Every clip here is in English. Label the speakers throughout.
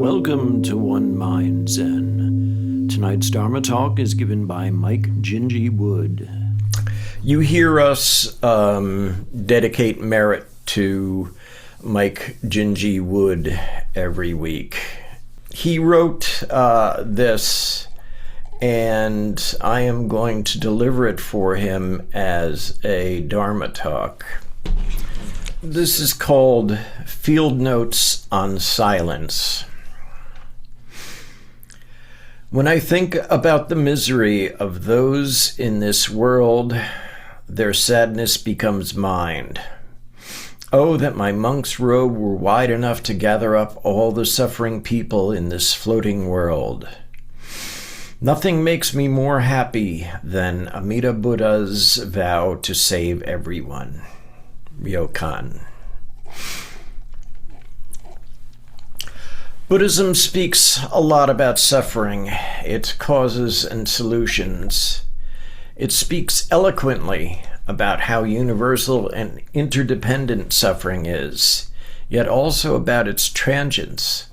Speaker 1: Welcome to One Mind Zen. Tonight's Dharma talk is given by Mike Jinji Wood. You hear us dedicate merit to Mike Jinji Wood every week. He wrote this, and I am going to deliver it for him as a Dharma talk. This is called Field Notes on Silence. When I think about the misery of those in this world, their sadness becomes mine. Oh, that my monk's robe were wide enough to gather up all the suffering people in this floating world. Nothing makes me more happy than Amida Buddha's vow to save everyone. Ryokan. Buddhism speaks a lot about suffering, its causes and solutions. It speaks eloquently about how universal and interdependent suffering is, yet also about its transience,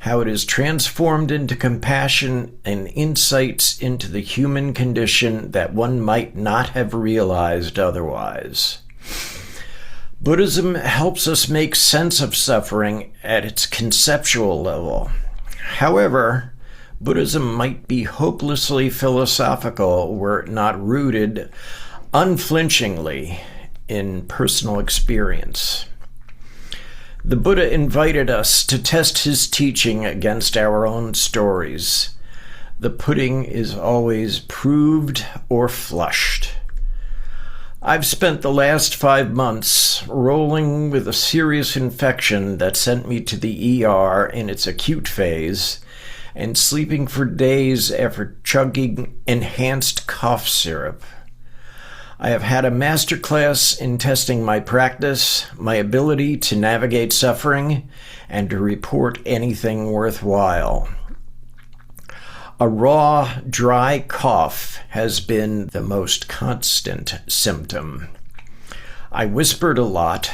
Speaker 1: how it is transformed into compassion and insights into the human condition that one might not have realized otherwise. Buddhism helps us make sense of suffering at its conceptual level. However, Buddhism might be hopelessly philosophical were it not rooted unflinchingly in personal experience. The Buddha invited us to test his teaching against our own stories. The pudding is always proved or flushed. I've spent the last 5 months rolling with a serious infection that sent me to the ER in its acute phase and sleeping for days after chugging enhanced cough syrup. I have had a masterclass in testing my practice, my ability to navigate suffering, and to report anything worthwhile. A raw, dry cough has been the most constant symptom. I whispered a lot,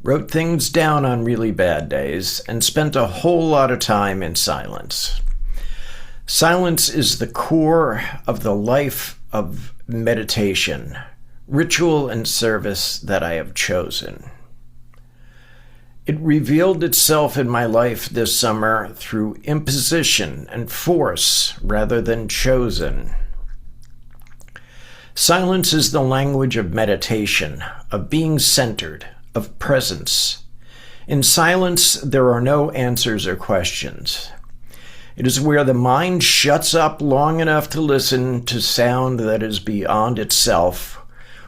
Speaker 1: wrote things down on really bad days, and spent a whole lot of time in silence. Silence is the core of the life of meditation, ritual and service that I have chosen. It revealed itself in my life this summer through imposition and force rather than chosen. Silence is the language of meditation, of being centered, of presence. In silence, there are no answers or questions. It is where the mind shuts up long enough to listen to sound that is beyond itself,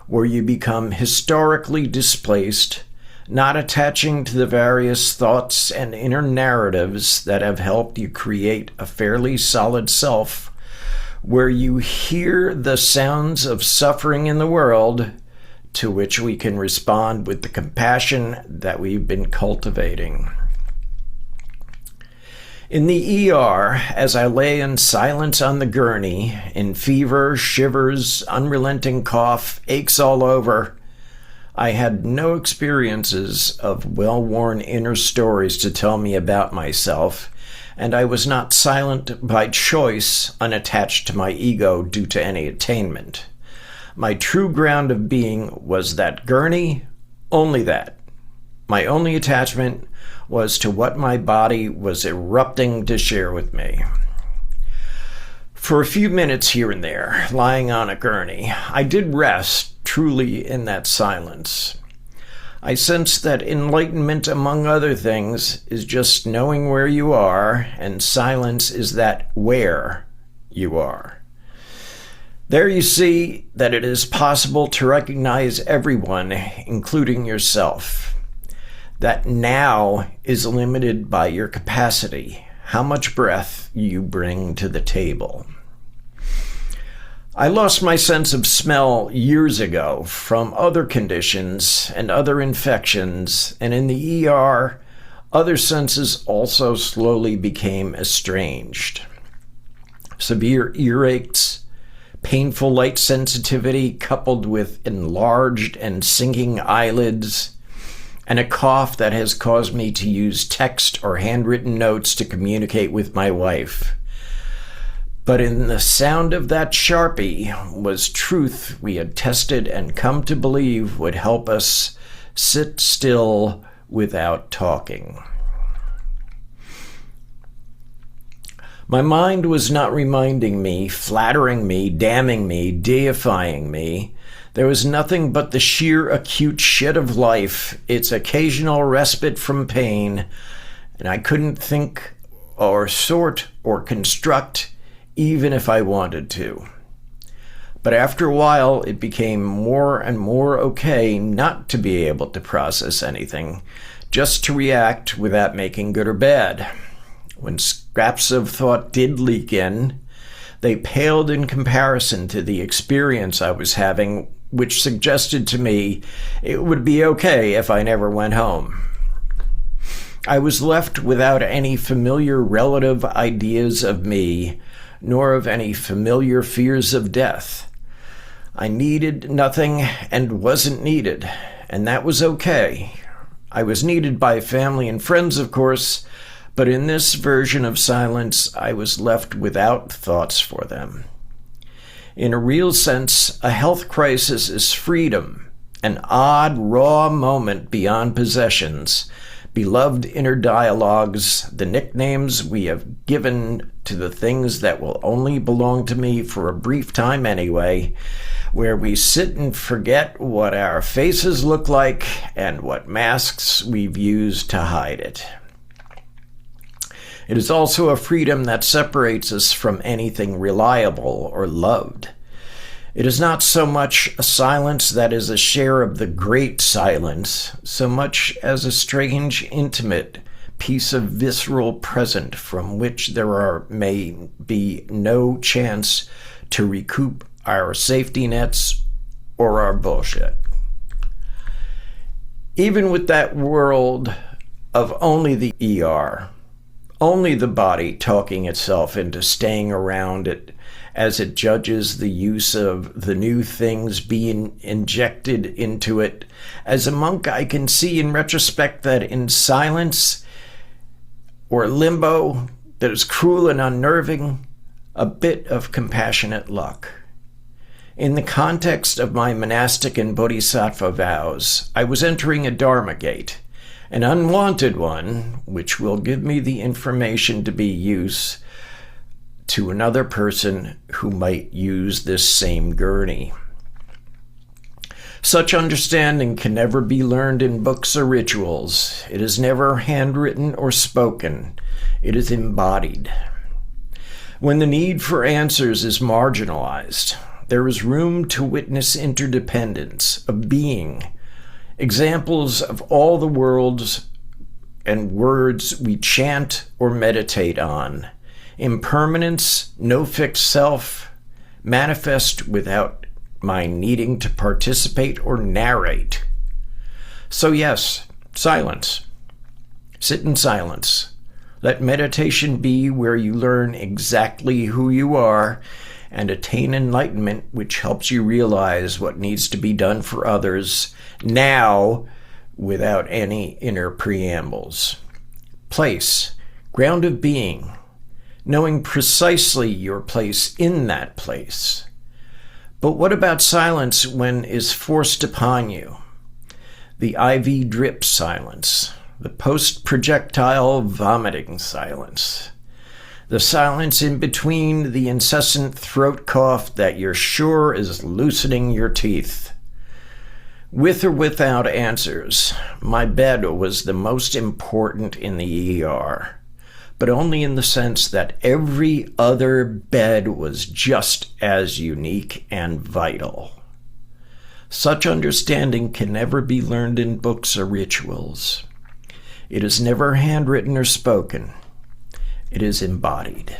Speaker 1: where you become historically displaced, not attaching to the various thoughts and inner narratives that have helped you create a fairly solid self, where you hear the sounds of suffering in the world, to which we can respond with the compassion that we've been cultivating. In the ER, as I lay in silence on the gurney, in fever, shivers, unrelenting cough, aches all over, I had no experiences of well-worn inner stories to tell me about myself, and I was not silent by choice, unattached to my ego due to any attainment. My true ground of being was that gurney, only that. My only attachment was to what my body was erupting to share with me. For a few minutes here and there, lying on a gurney, I did rest truly in that silence. I sensed that enlightenment, among other things, is just knowing where you are, and silence is that where you are. There you see that it is possible to recognize everyone, including yourself. That now is limited by your capacity, how much breath you bring to the table. I lost my sense of smell years ago from other conditions and other infections, and in the ER, other senses also slowly became estranged. Severe earaches, painful light sensitivity coupled with enlarged and sinking eyelids, and a cough that has caused me to use text or handwritten notes to communicate with my wife. But in the sound of that Sharpie was truth we had tested and come to believe would help us sit still without talking. My mind was not reminding me, flattering me, damning me, deifying me. There was nothing but the sheer acute shit of life, its occasional respite from pain, and I couldn't think or sort or construct even if I wanted to. But after a while, it became more and more okay not to be able to process anything, just to react without making good or bad. When scraps of thought did leak in, they paled in comparison to the experience I was having, which suggested to me it would be okay if I never went home. I was left without any familiar relative ideas of me, nor of any familiar fears of death. I needed nothing and wasn't needed, and that was okay. I was needed by family and friends, of course, but in this version of silence, I was left without thoughts for them. In a real sense, a health crisis is freedom, an odd, raw moment beyond possessions, beloved inner dialogues, the nicknames we have given to the things that will only belong to me for a brief time anyway, where we sit and forget what our faces look like and what masks we've used to hide it. It is also a freedom that separates us from anything reliable or loved. It is not so much a silence that is a share of the great silence, so much as a strange, intimate piece of visceral present from which may be no chance to recoup our safety nets or our bullshit. Even with that world of only the ER, only the body talking itself into staying around it as it judges the use of the new things being injected into it. As a monk, I can see in retrospect that in silence or limbo that is cruel and unnerving, a bit of compassionate luck. In the context of my monastic and bodhisattva vows, I was entering a dharma gate, an unwanted one, which will give me the information to be used to another person who might use this same gurney. Such understanding can never be learned in books or rituals. It is never handwritten or spoken. It is embodied. When the need for answers is marginalized, there is room to witness interdependence of being, examples of all the worlds and words we chant or meditate on. Impermanence, no fixed self, manifest without my needing to participate or narrate. So yes, silence. Sit in silence. Let meditation be where you learn exactly who you are and attain enlightenment, which helps you realize what needs to be done for others now without any inner preambles. Place, ground of being, knowing precisely your place in that place. But what about silence when is forced upon you? The IV drip silence, the post-projectile vomiting silence, the silence in between the incessant throat cough that you're sure is loosening your teeth. With or without answers, my bed was the most important in the ER. But only in the sense that every other bed was just as unique and vital. Such understanding can never be learned in books or rituals. It is never handwritten or spoken. It is embodied.